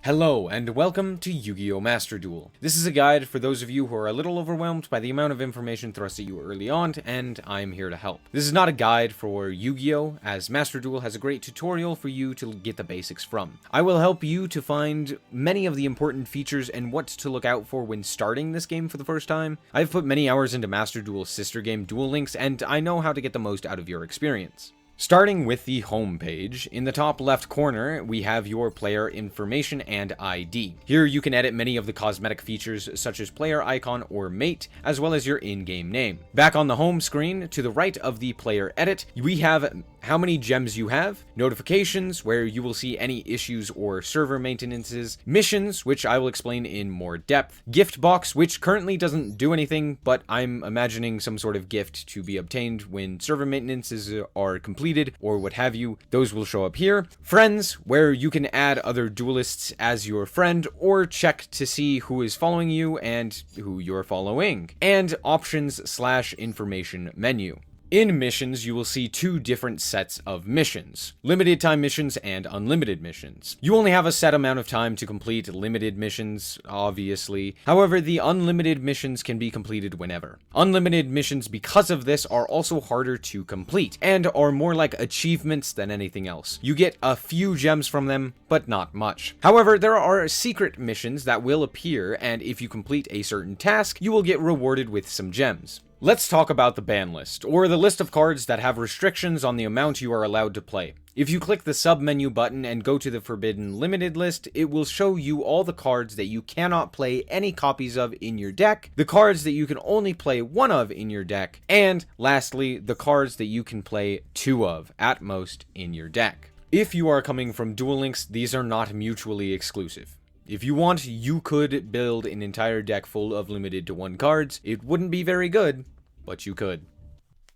Hello, and welcome to Yu-Gi-Oh! Master Duel. This is a guide for those of you who are a little overwhelmed by the amount of information thrust at you early on, and I'm here to help. This is not a guide for Yu-Gi-Oh!, as Master Duel has a great tutorial for you to get the basics from. I will help you to find many of the important features and what to look out for when starting this game for the first time. I've put many hours into Master Duel's sister game, Duel Links, and I know how to get the most out of your experience. Starting with the home page, in the top left corner, we have your player information and ID. Here you can edit many of the cosmetic features such as player icon or mate, as well as your in-game name. Back on the home screen, to the right of the player edit, we have how many gems you have, notifications, where you will see any issues or server maintenances, missions, which I will explain in more depth, gift box, which currently doesn't do anything, but I'm imagining some sort of gift to be obtained when server maintenances are completed, or what have you. Those will show up here. Friends, where you can add other duelists as your friend, or check to see who is following you and who you're following. And options/information menu. In missions, you will see two different sets of missions. Limited time missions and unlimited missions. You only have a set amount of time to complete limited missions, obviously. However, the unlimited missions can be completed whenever. Unlimited missions, because of this, are also harder to complete, and are more like achievements than anything else. You get a few gems from them, but not much. However, there are secret missions that will appear, and if you complete a certain task, you will get rewarded with some gems. Let's talk about the ban list, or the list of cards that have restrictions on the amount you are allowed to play. If you click the sub-menu button and go to the Forbidden Limited list, it will show you all the cards that you cannot play any copies of in your deck, the cards that you can only play one of in your deck, and lastly, the cards that you can play two of, at most, in your deck. If you are coming from Duel Links, these are not mutually exclusive. If you want, you could build an entire deck full of limited to one cards. It wouldn't be very good, but you could.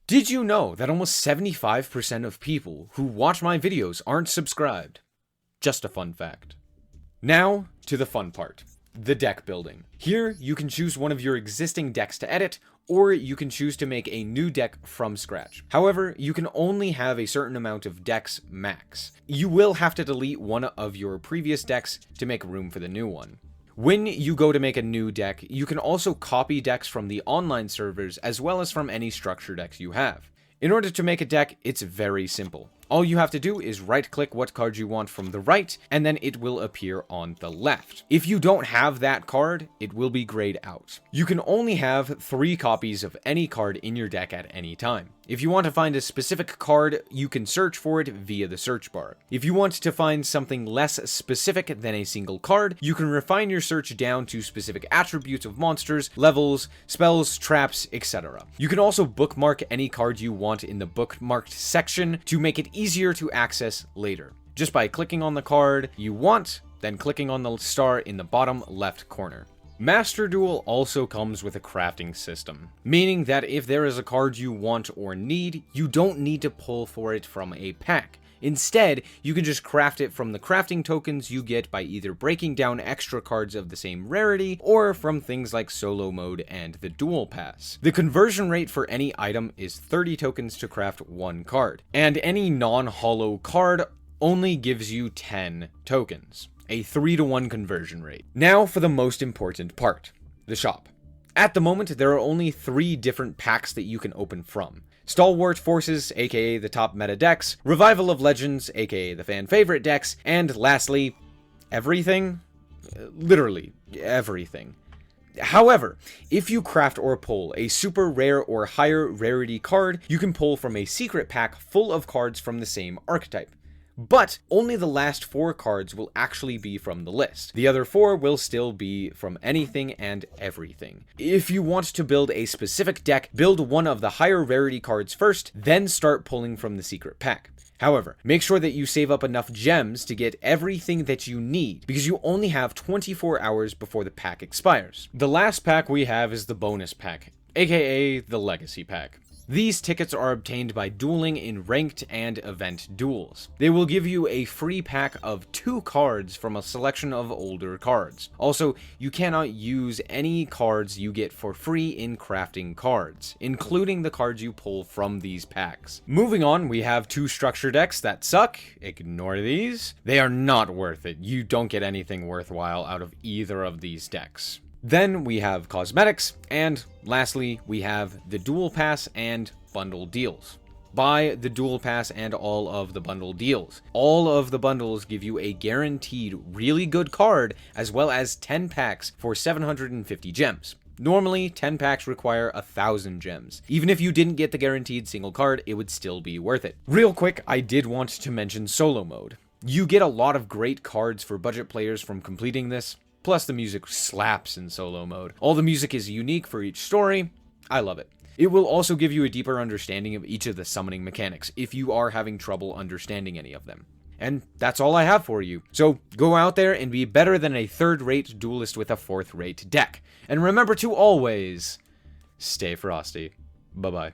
Did you know that almost 75% of people who watch my videos aren't subscribed? Just a fun fact. Now, to the fun part. The deck building. Here, you can choose one of your existing decks to edit, or you can choose to make a new deck from scratch. However, you can only have a certain amount of decks max. You will have to delete one of your previous decks to make room for the new one. When you go to make a new deck, you can also copy decks from the online servers as well as from any structure decks you have. In order to make a deck, it's very simple. All you have to do is right-click what card you want from the right, and then it will appear on the left. If you don't have that card, it will be grayed out. You can only have 3 copies of any card in your deck at any time. If you want to find a specific card, you can search for it via the search bar. If you want to find something less specific than a single card, you can refine your search down to specific attributes of monsters, levels, spells, traps, etc. You can also bookmark any card you want in the bookmarked section to make it easier to access later, just by clicking on the card you want, then clicking on the star in the bottom left corner. Master Duel also comes with a crafting system, meaning that if there is a card you want or need, you don't need to pull for it from a pack. Instead, you can just craft it from the crafting tokens you get by either breaking down extra cards of the same rarity, or from things like solo mode and the duel pass. The conversion rate for any item is 30 tokens to craft one card, and any non-holo card only gives you 10 tokens. A 3-to-1 conversion rate. Now for the most important part, the shop. At the moment, there are only 3 different packs that you can open from. Stalwart Forces, aka the top meta decks, Revival of Legends, aka the fan favorite decks, and lastly, everything? Literally, everything. However, if you craft or pull a super rare or higher rarity card, you can pull from a secret pack full of cards from the same archetype. But only the last 4 cards will actually be from the list. The other 4 will still be from anything and everything. If you want to build a specific deck, build one of the higher rarity cards first, then start pulling from the secret pack. However, make sure that you save up enough gems to get everything that you need, because you only have 24 hours before the pack expires. The last pack we have is the bonus pack, aka the legacy pack. These tickets are obtained by dueling in ranked and event duels. They will give you a free pack of 2 cards from a selection of older cards. Also, you cannot use any cards you get for free in crafting cards, including the cards you pull from these packs. Moving on, we have 2 structure decks that suck. Ignore these. They are not worth it. You don't get anything worthwhile out of either of these decks. Then we have cosmetics, and lastly, we have the Duel Pass and bundle deals. Buy the Duel Pass and all of the bundle deals. All of the bundles give you a guaranteed really good card, as well as 10 packs for 750 gems. Normally, 10 packs require 1,000 gems. Even if you didn't get the guaranteed single card, it would still be worth it. Real quick, I did want to mention solo mode. You get a lot of great cards for budget players from completing this. Plus, the music slaps in solo mode. All the music is unique for each story. I love it. It will also give you a deeper understanding of each of the summoning mechanics, if you are having trouble understanding any of them. And that's all I have for you. So go out there and be better than a third-rate duelist with a fourth-rate deck. And remember to always stay frosty. Bye-bye.